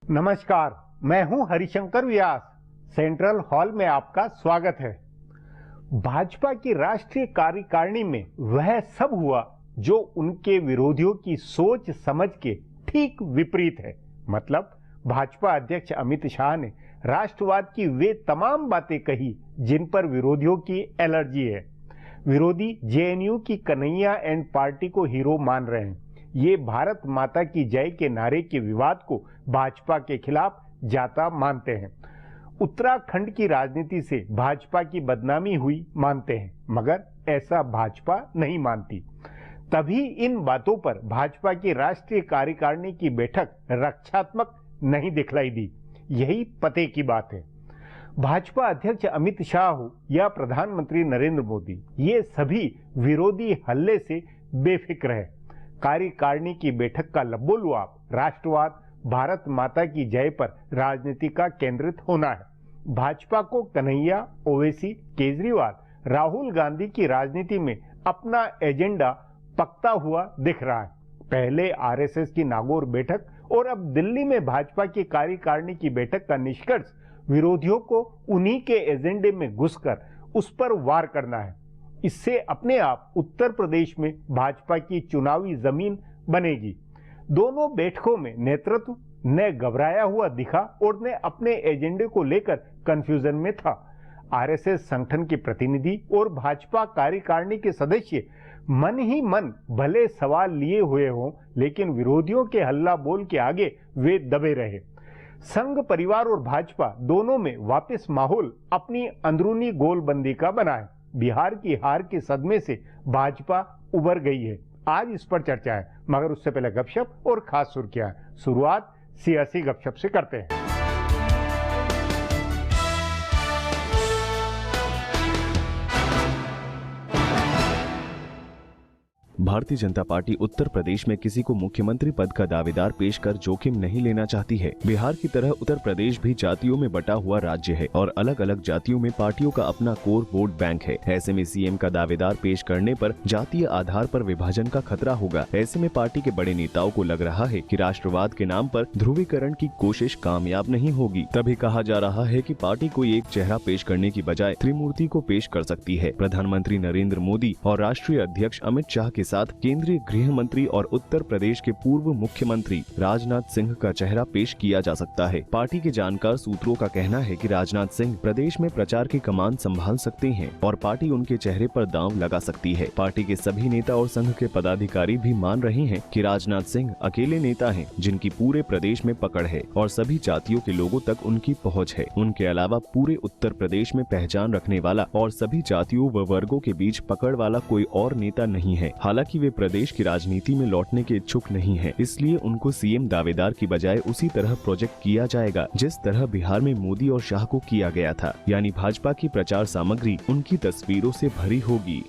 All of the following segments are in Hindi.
नमस्कार, मैं हूं हरिशंकर व्यास। सेंट्रल हॉल में आपका स्वागत है। भाजपा की राष्ट्रीय कार्यकारिणी में वह सब हुआ जो उनके विरोधियों की सोच समझ के ठीक विपरीत है। मतलब भाजपा अध्यक्ष अमित शाह ने राष्ट्रवाद की वे तमाम बातें कही जिन पर विरोधियों की एलर्जी है। विरोधी जेएनयू की कन्हैया एंड पार्टी को हीरो मान रहे हैं। ये भारत माता की जय के नारे के विवाद को भाजपा के खिलाफ जाता मानते हैं। उत्तराखंड की राजनीति से भाजपा की बदनामी हुई मानते हैं, मगर ऐसा भाजपा नहीं मानती। तभी इन बातों पर भाजपा की राष्ट्रीय कार्यकारिणी की बैठक रक्षात्मक नहीं दिखलाई दी। यही पते की बात है। भाजपा अध्यक्ष अमित शाह हो या प्रधानमंत्री नरेंद्र मोदी, ये सभी विरोधी हल्ले से बेफिक्र है। कार्यकारिणी की बैठक का लबोलुआब राष्ट्रवाद, भारत माता की जय पर राजनीति का केंद्रित होना है। भाजपा को कन्हैया, ओवैसी, केजरीवाल, राहुल गांधी की राजनीति में अपना एजेंडा पकता हुआ दिख रहा है। पहले आरएसएस की नागौर बैठक और अब दिल्ली में भाजपा की कार्यकारिणी की बैठक का निष्कर्ष विरोधियों को उन्हीं के एजेंडे में घुसकर उस पर वार करना है। इससे अपने आप उत्तर प्रदेश में भाजपा की चुनावी जमीन बनेगी। दोनों बैठकों में नेतृत्व न घबराया हुआ दिखा और न अपने एजेंडे को लेकर कंफ्यूजन में था। आरएसएस संगठन के प्रतिनिधि और भाजपा कार्यकारिणी के सदस्य मन ही मन भले सवाल लिए हुए हों, लेकिन विरोधियों के हल्ला बोल के आगे वे दबे रहे। संघ परिवार और भाजपा दोनों में वापस माहौल अपनी अंदरूनी गोलबंदी का बना है। बिहार की हार के सदमे से भाजपा उबर गई है। आज इस पर चर्चा है, मगर उससे पहले गपशप और खास सुर्खियां। शुरुआत सियासी गपशप से करते हैं। भारतीय जनता पार्टी उत्तर प्रदेश में किसी को मुख्यमंत्री पद का दावेदार पेश कर जोखिम नहीं लेना चाहती है। बिहार की तरह उत्तर प्रदेश भी जातियों में बटा हुआ राज्य है और अलग अलग जातियों में पार्टियों का अपना कोर वोट बैंक है। ऐसे में सीएम का दावेदार पेश करने पर जातीय आधार पर विभाजन का खतरा होगा। ऐसे में पार्टी के बड़े नेताओं को लग रहा है कि राष्ट्रवाद के नाम पर ध्रुवीकरण की कोशिश कामयाब नहीं होगी। तभी कहा जा रहा है कि पार्टी कोई एक चेहरा पेश करने की बजाय त्रिमूर्ति को पेश कर सकती है। प्रधानमंत्री नरेंद्र मोदी और राष्ट्रीय अध्यक्ष अमित शाह के साथ केंद्रीय गृह मंत्री और उत्तर प्रदेश के पूर्व मुख्यमंत्री राजनाथ सिंह का चेहरा पेश किया जा सकता है। पार्टी के जानकार सूत्रों का कहना है कि राजनाथ सिंह प्रदेश में प्रचार की कमान संभाल सकते हैं और पार्टी उनके चेहरे पर दांव लगा सकती है। पार्टी के सभी नेता और संघ के पदाधिकारी भी मान रहे हैं कि राजनाथ सिंह अकेले नेता हैं जिनकी पूरे प्रदेश में पकड़ है और सभी जातियों के लोगों तक उनकी पहुँच है। उनके अलावा पूरे उत्तर प्रदेश में पहचान रखने वाला और सभी जातियों व वर्गों के बीच पकड़ वाला कोई और नेता नहीं है। हालांकि वे प्रदेश की राजनीति में लौटने के इच्छुक नहीं हैं, इसलिए उनको सीएम दावेदार की बजाय उसी तरह प्रोजेक्ट किया जाएगा जिस तरह बिहार में मोदी और शाह को किया गया था, यानी भाजपा की प्रचार सामग्री उनकी तस्वीरों से भरी होगी।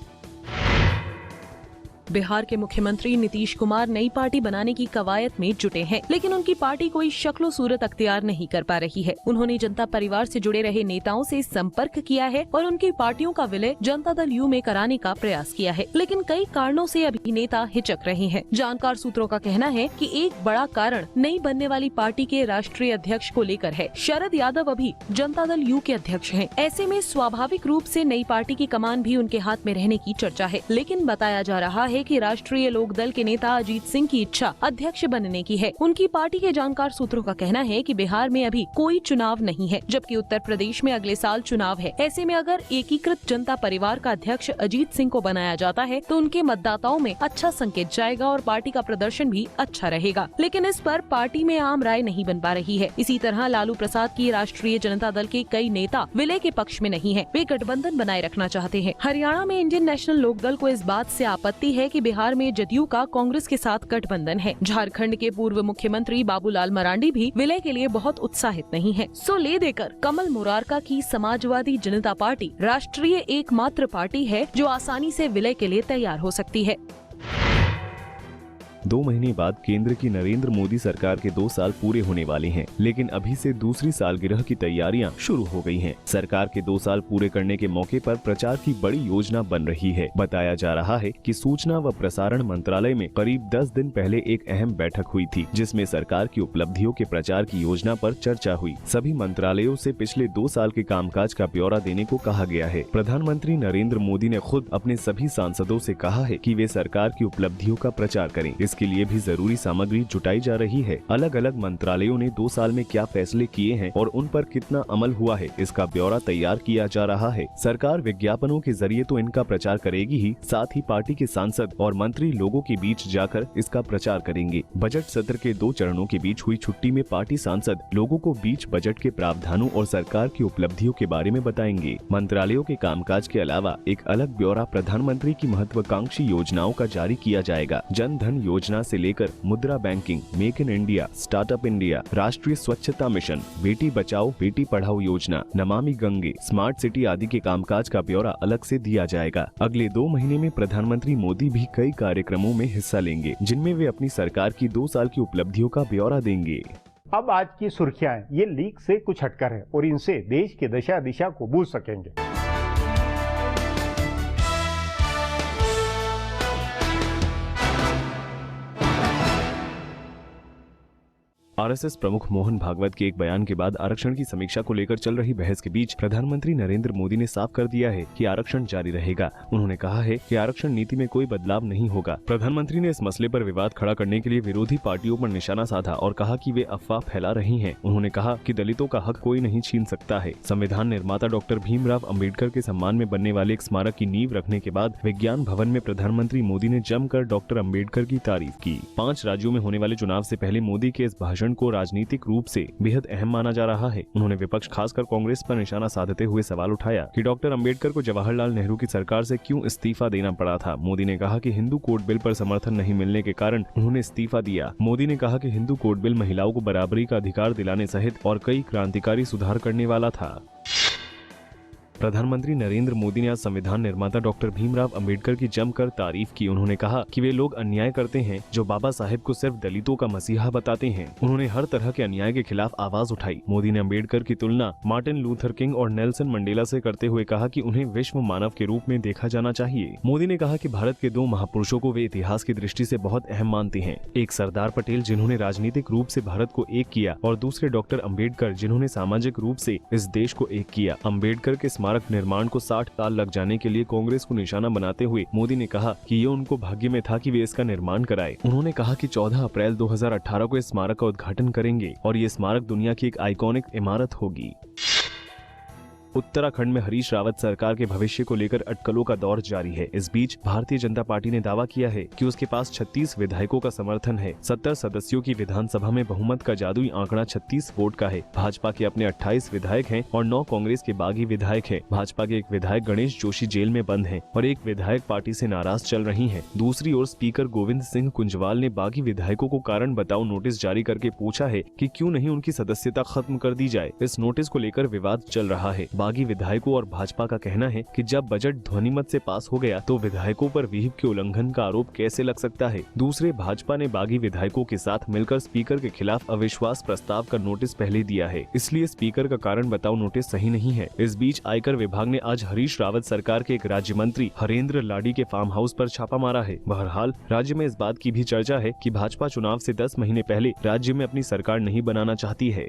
बिहार के मुख्यमंत्री नीतीश कुमार नई पार्टी बनाने की कवायद में जुटे हैं, लेकिन उनकी पार्टी कोई शक्लो सूरत अख्तियार नहीं कर पा रही है। उन्होंने जनता परिवार से जुड़े रहे नेताओं से संपर्क किया है और उनकी पार्टियों का विलय जनता दल यू में कराने का प्रयास किया है, लेकिन कई कारणों से अभी नेता हिचक रहे हैं। जानकार सूत्रों का कहना है कि एक बड़ा कारण नई बनने वाली पार्टी के राष्ट्रीय अध्यक्ष को लेकर है। शरद यादव अभी जनता दल यू के अध्यक्ष हैं। ऐसे में स्वाभाविक रूप से नई पार्टी की कमान भी उनके हाथ में रहने की चर्चा है, लेकिन बताया जा रहा है कि राष्ट्रीय लोक दल के नेता अजीत सिंह की इच्छा अध्यक्ष बनने की है। उनकी पार्टी के जानकार सूत्रों का कहना है कि बिहार में अभी कोई चुनाव नहीं है, जबकि उत्तर प्रदेश में अगले साल चुनाव है। ऐसे में अगर एकीकृत जनता परिवार का अध्यक्ष अजीत सिंह को बनाया जाता है तो उनके मतदाताओं में अच्छा संकेत जाएगा और पार्टी का प्रदर्शन भी अच्छा रहेगा, लेकिन इस पर पार्टी में आम राय नहीं बन पा रही है। इसी तरह लालू प्रसाद की राष्ट्रीय जनता दल के कई नेता विलय के पक्ष में नहीं है, वे गठबंधन बनाए रखना चाहते हैं। हरियाणा में इंडियन नेशनल लोक दल को इस बात से आपत्ति है कि बिहार में जदयू का कांग्रेस के साथ गठबंधन है। झारखंड के पूर्व मुख्यमंत्री बाबूलाल मरांडी भी विलय के लिए बहुत उत्साहित नहीं है। सो ले देकर कमल मुरारका की समाजवादी जनता पार्टी राष्ट्रीय एकमात्र पार्टी है जो आसानी से विलय के लिए तैयार हो सकती है। 2 महीने बाद केंद्र की नरेंद्र मोदी सरकार के 2 साल पूरे होने वाले हैं, लेकिन अभी से दूसरी सालगिरह की तैयारियां शुरू हो गई हैं। सरकार के 2 साल पूरे करने के मौके पर प्रचार की बड़ी योजना बन रही है। बताया जा रहा है कि सूचना व प्रसारण मंत्रालय में करीब 10 दिन पहले एक अहम बैठक हुई थी, जिसमें सरकार की उपलब्धियों के प्रचार की योजना पर चर्चा हुई। सभी मंत्रालयों से पिछले 2 साल के कामकाज का ब्यौरा देने को कहा गया है। प्रधानमंत्री नरेंद्र मोदी ने खुद अपने सभी सांसदों से कहा है कि वे सरकार की उपलब्धियों का प्रचार करें। इसके लिए भी जरूरी सामग्री जुटाई जा रही है। अलग अलग मंत्रालयों ने 2 साल में क्या फैसले किए हैं और उन पर कितना अमल हुआ है, इसका ब्यौरा तैयार किया जा रहा है। सरकार विज्ञापनों के जरिए तो इनका प्रचार करेगी ही, साथ ही पार्टी के सांसद और मंत्री लोगों के बीच जाकर इसका प्रचार करेंगे। बजट सत्र के 2 चरणों के बीच हुई छुट्टी में पार्टी सांसद लोगों को बीच बजट के प्रावधानों और सरकार की उपलब्धियों के बारे में बताएंगे। मंत्रालयों के कामकाज के अलावा एक अलग ब्यौरा प्रधानमंत्री की महत्वाकांक्षी योजनाओं का जारी किया जाएगा। जन धन योजना से लेकर मुद्रा banking, make in India, startup India, राष्ट्रीय स्वच्छता मिशन, बेटी बचाओ बेटी पढ़ाओ योजना, नमामि गंगे, स्मार्ट सिटी आदि के कामकाज का ब्यौरा अलग से दिया जाएगा। अगले 2 महीने में प्रधानमंत्री मोदी भी कई कार्यक्रमों में हिस्सा लेंगे, जिनमें वे अपनी सरकार की 2 साल की उपलब्धियों का ब्यौरा देंगे। अब आज की सुर्खियां ये लीक से कुछ हटकर है और इनसे देश की दशा दिशा को बूझ सकेंगे। आरएसएस प्रमुख मोहन भागवत के एक बयान के बाद आरक्षण की समीक्षा को लेकर चल रही बहस के बीच प्रधानमंत्री नरेंद्र मोदी ने साफ कर दिया है कि आरक्षण जारी रहेगा। उन्होंने कहा है कि आरक्षण नीति में कोई बदलाव नहीं होगा। प्रधानमंत्री ने इस मसले पर विवाद खड़ा करने के लिए विरोधी पार्टियों पर निशाना साधा और कहा कि वे अफवाह फैला रही हैं। उन्होंने कहा कि दलितों का हक कोई नहीं छीन सकता है। संविधान निर्माता डॉक्टर भीमराव अम्बेडकर के सम्मान में बनने वाले एक स्मारक की नींव रखने के बाद विज्ञान भवन में प्रधानमंत्री मोदी ने जमकर डॉक्टर अम्बेडकर की तारीफ की। 5 राज्यों में होने वाले चुनाव से पहले मोदी के इस भाषण को राजनीतिक रूप से बेहद अहम माना जा रहा है। उन्होंने विपक्ष खासकर कांग्रेस पर निशाना साधते हुए सवाल उठाया कि डॉक्टर अंबेडकर को जवाहरलाल नेहरू की सरकार से क्यों इस्तीफा देना पड़ा था। मोदी ने कहा कि हिंदू कोड बिल पर समर्थन नहीं मिलने के कारण उन्होंने इस्तीफा दिया। मोदी ने कहा कि हिंदू कोड बिल महिलाओं को बराबरी का अधिकार दिलाने सहित और कई क्रांतिकारी सुधार करने वाला था। प्रधानमंत्री नरेंद्र मोदी ने आज संविधान निर्माता डॉक्टर भीमराव अंबेडकर की जमकर तारीफ की। उन्होंने कहा कि वे लोग अन्याय करते हैं जो बाबा साहेब को सिर्फ दलितों का मसीहा बताते हैं। उन्होंने हर तरह के अन्याय के खिलाफ आवाज उठाई। मोदी ने अंबेडकर की तुलना मार्टिन लूथर किंग और नेल्सन मंडेला से करते हुए कहा कि उन्हें विश्व मानव के रूप में देखा जाना चाहिए। मोदी ने कहा कि भारत के 2 महापुरुषों को वे इतिहास की दृष्टि से बहुत अहम मानते हैं। एक सरदार पटेल जिन्होंने राजनीतिक रूप से भारत को एक किया और दूसरे डॉक्टर अंबेडकर जिन्होंने सामाजिक रूप से इस देश को एक किया। अंबेडकर के स्मारक निर्माण को 60 साल लग जाने के लिए कांग्रेस को निशाना बनाते हुए मोदी ने कहा कि ये उनको भाग्य में था कि वे इसका निर्माण कराए। उन्होंने कहा कि 14 अप्रैल 2018 को इस स्मारक का उद्घाटन करेंगे और ये स्मारक दुनिया की एक आइकॉनिक इमारत होगी। उत्तराखंड में हरीश रावत सरकार के भविष्य को लेकर अटकलों का दौर जारी है। इस बीच भारतीय जनता पार्टी ने दावा किया है कि उसके पास 36 विधायकों का समर्थन है। 70 सदस्यों की विधानसभा में बहुमत का जादुई आंकड़ा 36 वोट का है। भाजपा के अपने 28 विधायक हैं और 9 कांग्रेस के बागी विधायक हैं। भाजपा के एक विधायक गणेश जोशी जेल में बंद हैं और एक विधायक पार्टी से नाराज चल रही हैं। दूसरी ओर स्पीकर गोविंद सिंह कुंजवाल ने बागी विधायकों को कारण बताओ नोटिस जारी करके पूछा है कि क्यों नहीं उनकी सदस्यता खत्म कर दी जाए। इस नोटिस को लेकर विवाद चल रहा है। बागी विधायकों और भाजपा का कहना है कि जब बजट ध्वनिमत से पास हो गया तो विधायकों पर व्हीप के उल्लंघन का आरोप कैसे लग सकता है। दूसरे भाजपा ने बागी विधायकों के साथ मिलकर स्पीकर के खिलाफ अविश्वास प्रस्ताव का नोटिस पहले दिया है, इसलिए स्पीकर का कारण बताओ नोटिस सही नहीं है। इस बीच आयकर विभाग ने आज हरीश रावत सरकार के एक राज्य मंत्री हरेंद्र लाडी के फार्म हाउस पर छापा मारा है। बहरहाल राज्य में इस बात की भी चर्चा है कि भाजपा चुनाव से 10 महीने पहले राज्य में अपनी सरकार नहीं बनाना चाहती है।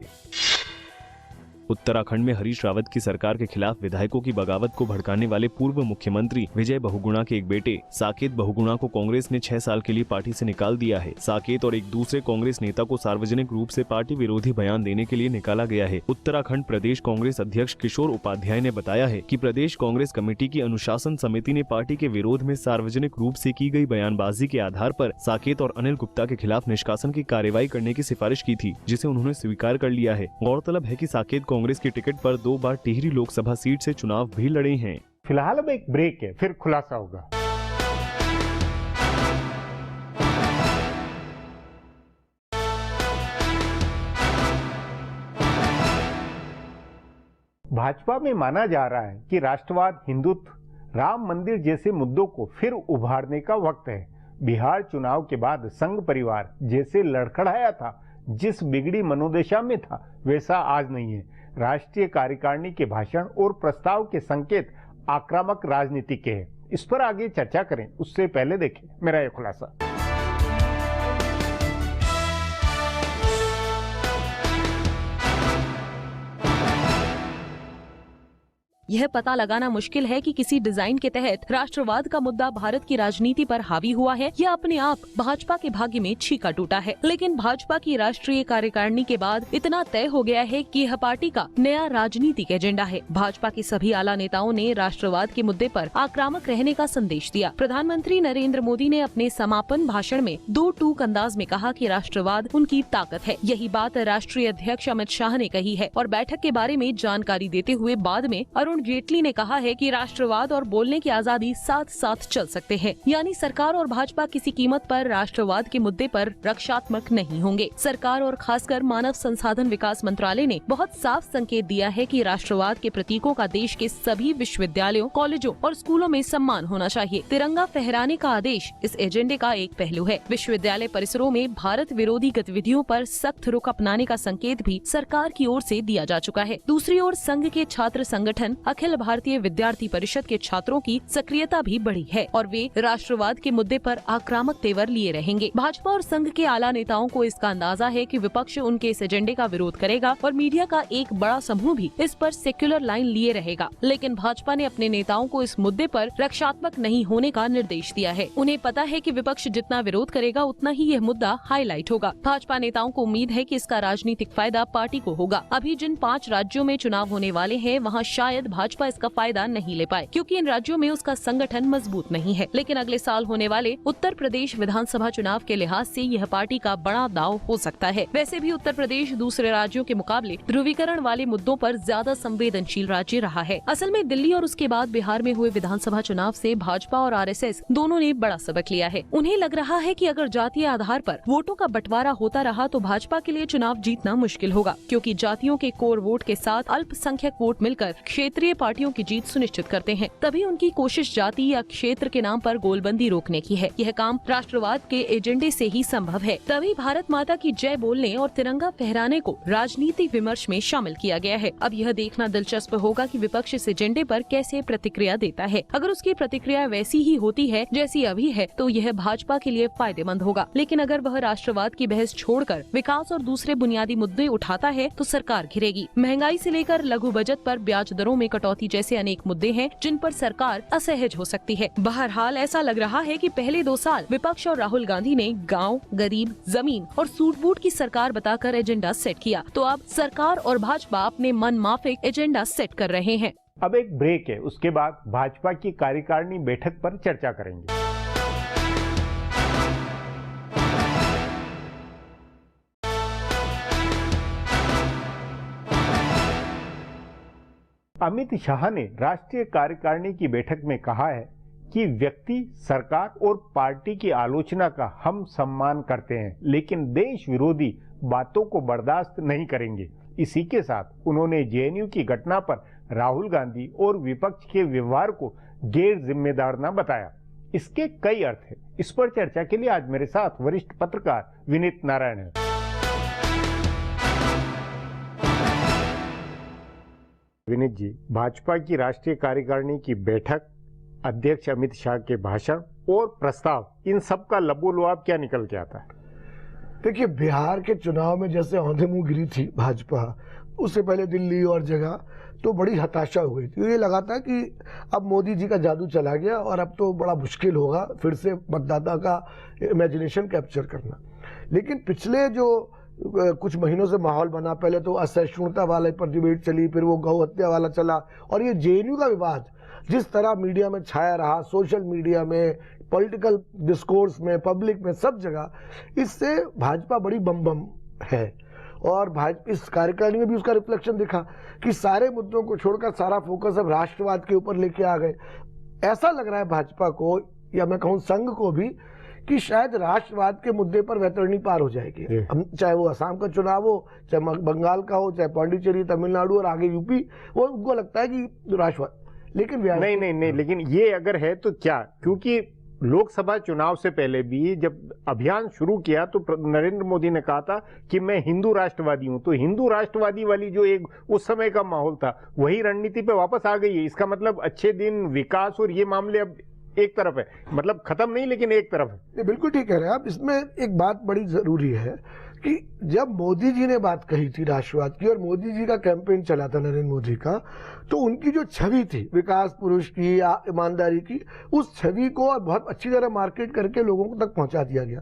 उत्तराखंड में हरीश रावत की सरकार के खिलाफ विधायकों की बगावत को भड़काने वाले पूर्व मुख्यमंत्री विजय बहुगुणा के एक बेटे साकेत बहुगुणा को कांग्रेस ने 6 साल के लिए पार्टी से निकाल दिया है। साकेत और एक दूसरे कांग्रेस नेता को सार्वजनिक रूप से पार्टी विरोधी बयान देने के लिए निकाला गया है। उत्तराखंड प्रदेश कांग्रेस अध्यक्ष किशोर उपाध्याय ने बताया है कि प्रदेश कांग्रेस कमेटी की अनुशासन समिति ने पार्टी के विरोध में सार्वजनिक रूप से की गई बयानबाजी के आधार पर साकेत और अनिल गुप्ता के खिलाफ निष्कासन की कार्रवाई करने की सिफारिश की थी, जिसे उन्होंने स्वीकार कर लिया है। गौरतलब है कि साकेत कांग्रेस की टिकट पर 2 बार टिहरी लोकसभा सीट से चुनाव भी लड़े हैं। फिलहाल अब एक ब्रेक है, फिर खुलासा होगा। भाजपा में माना जा रहा है कि राष्ट्रवाद, हिंदुत्व, राम मंदिर जैसे मुद्दों को फिर उभारने का वक्त है। बिहार चुनाव के बाद संघ परिवार जैसे लड़खड़ाया था, जिस बिगड़ी मनोदशा में था, वैसा आज नहीं है। राष्ट्रीय कार्यकारिणी के भाषण और प्रस्ताव के संकेत आक्रामक राजनीति के हैं। इस पर आगे चर्चा करें, उससे पहले देखें मेरा यह खुलासा। यह पता लगाना मुश्किल है कि किसी डिजाइन के तहत राष्ट्रवाद का मुद्दा भारत की राजनीति पर हावी हुआ है या अपने आप भाजपा के भाग्य में छीका टूटा है। लेकिन भाजपा की राष्ट्रीय कार्यकारिणी के बाद इतना तय हो गया है कि यह पार्टी का नया राजनीतिक एजेंडा है। भाजपा के सभी आला नेताओं ने राष्ट्रवाद के मुद्दे पर आक्रामक रहने का संदेश दिया। प्रधानमंत्री नरेंद्र मोदी ने अपने समापन भाषण में 2 टूक अंदाज में कहा कि राष्ट्रवाद उनकी ताकत है। यही बात राष्ट्रीय अध्यक्ष अमित शाह ने कही है और बैठक के बारे में जानकारी देते हुए बाद में अरुण जेटली ने कहा है कि राष्ट्रवाद और बोलने की आजादी साथ साथ चल सकते हैं। यानी सरकार और भाजपा किसी कीमत पर राष्ट्रवाद के मुद्दे पर रक्षात्मक नहीं होंगे। सरकार और खासकर मानव संसाधन विकास मंत्रालय ने बहुत साफ संकेत दिया है कि राष्ट्रवाद के प्रतीकों का देश के सभी विश्वविद्यालयों, कॉलेजों और स्कूलों में सम्मान होना चाहिए। तिरंगा फहराने का आदेश इस एजेंडे का एक पहलू है। विश्वविद्यालय परिसरों में भारत विरोधी गतिविधियों पर सख्त रुख अपनाने का संकेत भी सरकार की ओर से दिया जा चुका है। दूसरी ओर संघ के छात्र संगठन अखिल भारतीय विद्यार्थी परिषद के छात्रों की सक्रियता भी बढ़ी है और वे राष्ट्रवाद के मुद्दे पर आक्रामक तेवर लिए रहेंगे। भाजपा और संघ के आला नेताओं को इसका अंदाजा है कि विपक्ष उनके इस एजेंडे का विरोध करेगा और मीडिया का एक बड़ा समूह भी इस पर सेक्युलर लाइन लिए रहेगा। लेकिन भाजपा ने अपने नेताओं को इस मुद्दे पर रक्षात्मक नहीं होने का निर्देश दिया है। उन्हें पता है कि विपक्ष जितना विरोध करेगा उतना ही यह मुद्दा हाईलाइट होगा। भाजपा नेताओं को उम्मीद है कि इसका राजनीतिक फायदा पार्टी को होगा। अभी जिन 5 राज्यों में चुनाव होने वाले हैं, वहाँ शायद भाजपा इसका फायदा नहीं ले पाए, क्योंकि इन राज्यों में उसका संगठन मजबूत नहीं है। लेकिन अगले साल होने वाले उत्तर प्रदेश विधानसभा चुनाव के लिहाज से यह पार्टी का बड़ा दांव हो सकता है। वैसे भी उत्तर प्रदेश दूसरे राज्यों के मुकाबले ध्रुवीकरण वाले मुद्दों पर ज्यादा संवेदनशील राज्य रहा है। असल में दिल्ली और उसके बाद बिहार में हुए विधानसभा चुनाव से भाजपा और आरएसएस दोनों ने बड़ा सबक लिया है। उन्हें लग रहा है कि अगर जातीय आधार पर वोटों का बंटवारा होता रहा तो भाजपा के लिए चुनाव जीतना मुश्किल होगा, क्योंकि जातियों के कोर वोट के साथ अल्पसंख्यक वोट मिलकर क्षेत्रीय पार्टियों की जीत सुनिश्चित करते हैं। तभी उनकी कोशिश जाति या क्षेत्र के नाम पर गोलबंदी रोकने की है। यह काम राष्ट्रवाद के एजेंडे से ही संभव है। तभी भारत माता की जय बोलने और तिरंगा फहराने को राजनीतिक विमर्श में शामिल किया गया है। अब यह देखना दिलचस्प होगा कि विपक्ष इस एजेंडे पर कैसे प्रतिक्रिया देता है। अगर उसकी प्रतिक्रिया वैसी ही होती है जैसी अभी है तो यह भाजपा के लिए फायदेमंद होगा। लेकिन अगर वह राष्ट्रवाद की बहस छोड़कर विकास और दूसरे बुनियादी मुद्दे उठाता है तो सरकार घिरेगी। महंगाई से लेकर लघु बजट पर ब्याज दरों में कटौती जैसे अनेक मुद्दे हैं जिन पर सरकार असहज हो सकती है। बहरहाल ऐसा लग रहा है कि पहले 2 साल विपक्ष और राहुल गांधी ने गांव, गरीब, जमीन और सूट-बूट की सरकार बताकर एजेंडा सेट किया, तो अब सरकार और भाजपा अपने मन माफिक एजेंडा सेट कर रहे हैं। अब एक ब्रेक है, उसके बाद भाजपा की कार्यकारिणी बैठक पर चर्चा करेंगे। अमित शाह ने राष्ट्रीय कार्यकारिणी की बैठक में कहा है कि व्यक्ति, सरकार और पार्टी की आलोचना का हम सम्मान करते हैं, लेकिन देश विरोधी बातों को बर्दाश्त नहीं करेंगे। इसी के साथ उन्होंने जेएनयू की घटना पर राहुल गांधी और विपक्ष के व्यवहार को गैर जिम्मेदार न बताया। इसके कई अर्थ हैं। इस पर चर्चा के लिए आज मेरे साथ वरिष्ठ पत्रकार विनीत नारायण हैं। विनीत जी, भाजपा की राष्ट्रीय कार्यकारिणी की बैठक, अध्यक्ष अमित शाह के भाषण और प्रस्ताव, इन सब का लबोलुआब क्या निकल के आता है? देखिए, बिहार के चुनाव में जैसे औंधे मुंह गिरी थी भाजपा, उससे पहले दिल्ली और जगह तो बड़ी हताशा हो गई थी। ये लगा था कि अब मोदी जी का जादू चला गया और अब तो बड़ा मुश्किल होगा फिर से मतदाता का इमेजिनेशन कैप्चर करना। लेकिन पिछले जो कुछ महीनों से माहौल बना, पहले तो असहिष्णुता वाले पर डिबेट चली, फिर वो गौ हत्या वाला चला, और ये जेएनयू का विवाद जिस तरह मीडिया में छाया रहा, सोशल मीडिया में, पॉलिटिकल डिस्कोर्स में, पब्लिक में, सब जगह, इससे भाजपा बड़ी बम है। और भाजपा इस कार्यकारिणी में भी उसका रिफ्लेक्शन दिखा कि सारे मुद्दों को छोड़कर सारा फोकस अब राष्ट्रवाद के ऊपर लेके आ गए। ऐसा लग रहा है भाजपा को, या मैं कहूँ संघ को भी, कि शायद राष्ट्रवाद के मुद्दे पर वैतरणी पार हो जाएगी। चाहे वो असम का चुनाव हो, चाहे बंगाल का हो, चाहे पांडिचेरी, तमिलनाडु और आगे यूपी, वो उनको लगता है कि राष्ट्रवाद। लेकिन नहीं, लेकिन ये अगर है तो क्या? क्योंकि लोकसभा चुनाव से पहले भी जब अभियान शुरू किया तो नरेंद्र मोदी ने कहा था कि मैं हिंदू राष्ट्रवादी हूं, तो हिंदू राष्ट्रवादी वाली जो एक उस समय का माहौल था वही रणनीति पे वापस आ गई है। इसका मतलब अच्छे दिन, विकास और ये मामले अब एक तरफ है, मतलब खत्म नहीं लेकिन एक तरफ है। बिल्कुल ठीक कह रहे हैं आप। इसमें एक बात बड़ी जरूरी है कि जब मोदी जी ने बात कही थी राष्ट्रवाद की और मोदी जी का कैंपेन चला था नरेंद्र मोदी का, तो उनकी जो छवि थी विकास पुरुष की या ईमानदारी की, उस छवि को बहुत अच्छी तरह मार्केट करके लोगों तक पहुंचा दिया गया।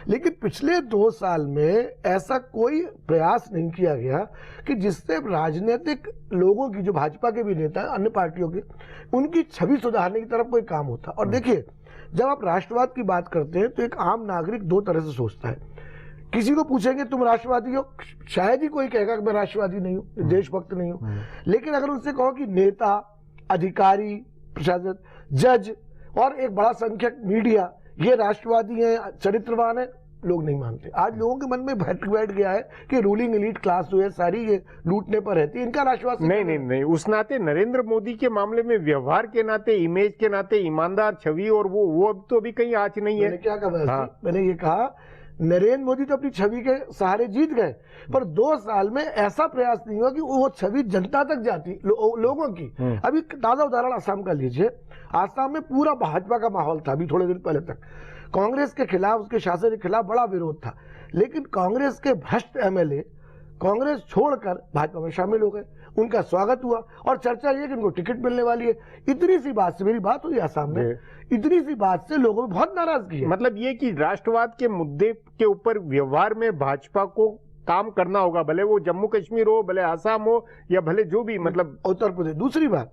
लेकिन पिछले 2 साल में ऐसा कोई प्रयास नहीं किया गया कि जिससे राजनीतिक लोगों की, जो भाजपा के भी नेता हैं, अन्य पार्टियों के, उनकी छवि सुधारने की तरफ कोई काम होता। और देखिए, जब आप राष्ट्रवाद की बात करते हैं तो एक आम नागरिक 2 तरह से सोचता है। किसी को पूछेंगे तुम राष्ट्रवादी हो, शायद ही कोई कहेगा कि मैं राष्ट्रवादी नहीं हूं, देशभक्त नहीं हूं। लेकिन अगर उनसे कहो कि नेता, अधिकारी, प्रशासन, जज और एक बड़ा संख्यक मीडिया ये राष्ट्रवादी हैं, चरित्रवान है, लोग नहीं मानते। आज लोगों के मन में बैठ गया है कि रूलिंग एलीट क्लास जो है सारी ये लूटने पर रहती है, इनका राष्ट्रवाद नहीं। उस नाते नरेंद्र मोदी के मामले में व्यवहार के नाते, इमेज के नाते ईमानदार छवि और वो अब तो अभी कहीं आज नहीं है। मैंने क्या कहा? मैंने ये कहा नरेंद्र मोदी तो अपनी छवि के सहारे जीत गए, पर 2 साल में ऐसा प्रयास नहीं हुआ कि वो छवि जनता तक जाती, लोगों की। अभी ताजा उदाहरण असम का लीजिए। असम में पूरा भाजपा का माहौल था अभी थोड़े दिन पहले तक। कांग्रेस के खिलाफ, उसके शासन के खिलाफ बड़ा विरोध था, लेकिन कांग्रेस के भ्रष्ट एमएलए कांग्रेस छोड़कर भाजपा में शामिल हो गए। उनका स्वागत हुआ और चर्चा ये कि उनको टिकट मिलने वाली है। इतनी सी बात से, मेरी बात हुई आसाम में, इतनी सी बात से लोगों में बहुत नाराजगी है। मतलब ये कि राष्ट्रवाद के मुद्दे के ऊपर व्यवहार में भाजपा को काम करना होगा, भले वो जम्मू कश्मीर हो, भले आसाम हो, या भले जो भी, मतलब उत्तर प्रदेश। दूसरी बात,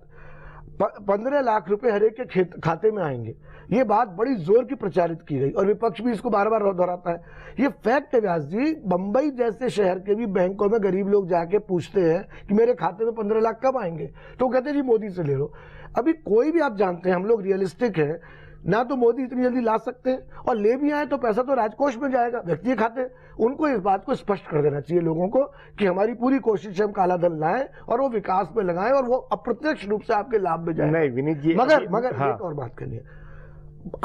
15 लाख रुपए हर एक के खाते में आएंगे, ये बात बड़ी जोर की प्रचारित की गई और विपक्ष भी इसको बार बार दोहराता है। ये फैक्ट है व्यास जी। बंबई जैसे शहर के भी बैंकों में गरीब लोग जाके पूछते हैं कि मेरे खाते में 15 लाख कब आएंगे, तो कहते हैं जी मोदी से ले लो। अभी कोई भी, आप जानते हैं हम लोग रियलिस्टिक है ना, तो मोदी इतनी जल्दी ला सकते हैं, और ले भी आए तो पैसा तो राजकोष में जाएगा, व्यक्ति खाते। उनको इस बात को स्पष्ट कर देना चाहिए लोगों को कि हमारी पूरी कोशिश है हम काला धन लाएं और वो विकास में लगाएं और वो अप्रत्यक्ष रूप से आपके लाभ में जाए। नहीं विनीत जी, मगर हाँ। एक और बात करनी है,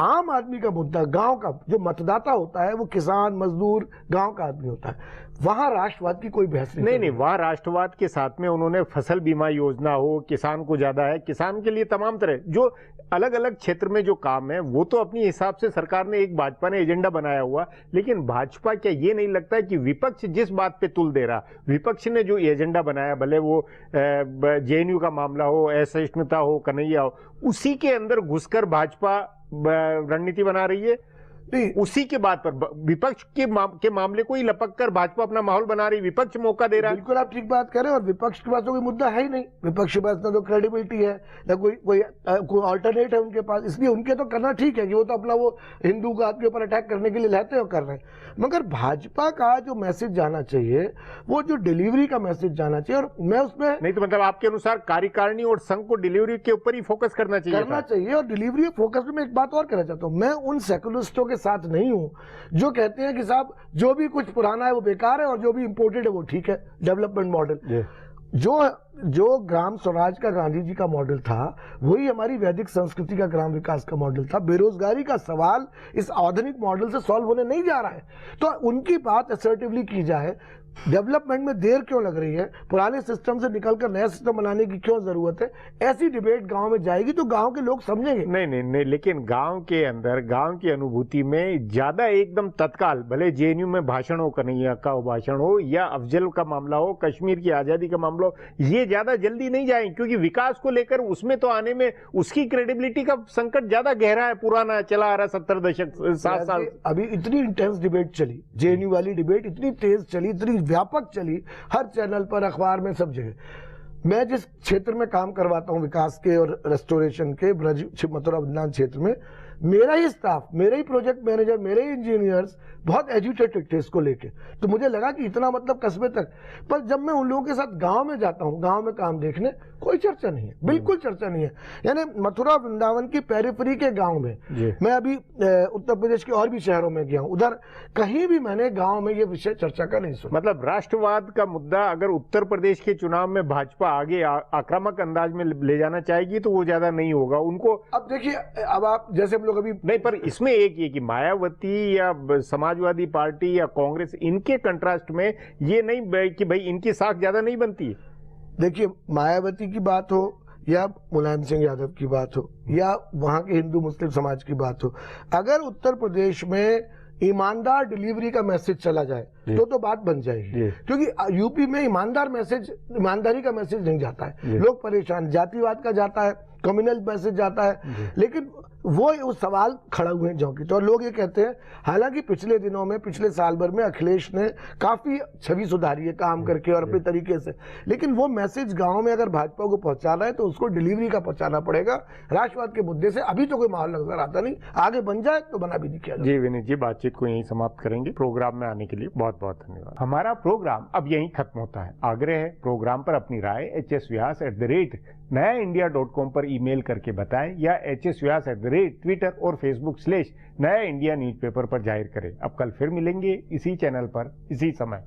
आम आदमी का मुद्दा, गांव का जो मतदाता होता है वो किसान, मजदूर, गांव का आदमी होता है, वहां राष्ट्रवाद की कोई बहस नहीं। वहां राष्ट्रवाद के साथ में उन्होंने फसल बीमा योजना हो, किसान को ज्यादा है, किसान के लिए तमाम तरह जो अलग अलग क्षेत्र में जो काम है वो तो अपनी हिसाब से सरकार ने, एक भाजपा ने एजेंडा बनाया हुआ। लेकिन भाजपा, क्या ये नहीं लगता है कि विपक्ष जिस बात पे तुल दे रहा, विपक्ष ने जो एजेंडा बनाया, भले वो जेएनयू का मामला हो, असहिष्णुता हो, कन्हैया हो, उसी के अंदर घुसकर भाजपा रणनीति बना रही है। उसी के बात पर विपक्ष के मामले को ही लपक कर भाजपा अपना माहौल बना रही, विपक्ष मौका दे रहा है। बिल्कुल आप ठीक बात कर रहे हैं, और विपक्ष के पास तो कोई मुद्दा है ही नहीं। विपक्ष के पास ना तो क्रेडिबिलिटी है, ना कोई ऑल्टरनेट है उनके पास। इसलिए उनके तो करना ठीक है कि वो तो अपना वो हिंदू का के ऊपर अटैक करने के लिए रहते हैं और कर रहे हैं। मगर भाजपा का जो मैसेज जाना चाहिए, वो जो डिलीवरी का मैसेज जाना चाहिए, और मैं उसमें नहीं, तो मतलब आपके अनुसार कार्यकारिणी और संघ को डिलीवरी के ऊपर ही फोकस करना चाहिए और डिलीवरी फोकस में एक बात और कहना चाहता हूं, मैं उन सेकुलरिस्टों के साथ नहीं हूं जो कहते हैं कि साहब जो भी कुछ पुराना है वो बेकार है और जो भी इंपोर्टेड है वो ठीक है। डेवलपमेंट मॉडल जो ग्राम स्वराज का गांधी जी का मॉडल था, वही हमारी वैदिक संस्कृति का ग्राम विकास का मॉडल था। बेरोजगारी का सवाल इस आधुनिक मॉडल से सॉल्व होने नहीं जा रहा है, तो उनकी बात असर्टिवली की जाए। डेवलपमेंट में देर क्यों लग रही है, पुराने सिस्टम से निकलकर नया सिस्टम बनाने की क्यों जरूरत है, ऐसी डिबेट गांव में जाएगी तो गांव के लोग समझेंगे। नहीं, लेकिन गांव के अंदर, गांव की अनुभूति में ज्यादा एकदम तत्काल, भले जेएनयू में भाषण हो, कन्हैया का भाषण हो, या अफजल का मामला हो, कश्मीर की आजादी का मामला हो, ये ज्यादा जल्दी नहीं जाएंगे, क्योंकि विकास को लेकर उसमें तो आने में उसकी क्रेडिबिलिटी का संकट ज्यादा गहरा है, पुराना चला आ रहा 70 दशक 7 साल। अभी इतनी इंटेंस डिबेट चली, जेएनयू वाली डिबेट इतनी तेज चली, इतनी व्यापक चली, हर चैनल पर, अखबार में, सब जगह। मैं जिस क्षेत्र में काम करवाता हूं विकास के और रेस्टोरेशन के, ब्रज मथुरा वृंदावन क्षेत्र में, मेरा ही स्टाफ, मेरे ही प्रोजेक्ट मैनेजर, मेरे ही इंजीनियर्स बहुत एजुकेटेड थे इसको लेके। तो मुझे लगा कि इतना मतलब कस्बे तक, पर जब मैं उन लोगों के साथ गांव में जाता हूं, गांव में काम देखने, कोई चर्चा नहीं है, बिल्कुल चर्चा नहीं है। यानी मथुरा वृंदावन की पेरिफेरी के गांव में, मैं अभी उत्तर प्रदेश के और भी शहरों में गया हूं, उधर कहीं भी मैंने गांव में ये विषय चर्चा का नहीं सुना। मतलब राष्ट्रवाद का मुद्दा अगर उत्तर प्रदेश के चुनाव में भाजपा आगे आक्रामक अंदाज में ले जाना चाहेगी तो वो ज्यादा नहीं होगा उनको। अब देखिए, अब आप जैसे हम लोग अभी नहीं, पर इसमें एक ये कि मायावती या समाजवादी पार्टी या कांग्रेस, इनके कंट्रास्ट में ये नहीं कि भाई इनकी साख ज्यादा नहीं बनती है। देखिए, मायावती की बात हो या मुलायम सिंह यादव की बात हो या वहां के हिंदू मुस्लिम समाज की बात हो, अगर उत्तर प्रदेश में ईमानदार डिलीवरी का मैसेज चला जाए तो बात बन जाएगी। क्योंकि यूपी में ईमानदारी का मैसेज नहीं जाता है, लोग परेशान, जातिवाद का जाता है, कम्युनल मैसेज जाता है, लेकिन वो उस सवाल खड़ा हुए हैं जौं तो। और लोग ये कहते हैं, हालांकि पिछले दिनों में, पिछले साल भर में अखिलेश ने काफी छवि सुधारी है काम करके और अपने तरीके से, लेकिन वो मैसेज गांव में अगर भाजपा को पहुंचाना है तो उसको डिलीवरी का पहुंचाना पड़ेगा। राष्ट्रवाद के मुद्दे से अभी तो कोई माहौल नजर आता नहीं, आगे बन जाए तो बना भी नहीं किया। जी विनीत जी, बातचीत को यहीं समाप्त करेंगे। प्रोग्राम में आने के लिए बहुत बहुत धन्यवाद। हमारा प्रोग्राम अब यहीं खत्म होता है। आग्रह है, प्रोग्राम पर अपनी राय hsvyas@nayaindia.com पर ईमेल करके बताएं या hsvyas@Twitter और Facebook/नया इंडिया न्यूज़पेपर पर जाहिर करें। अब कल फिर मिलेंगे इसी चैनल पर इसी समय।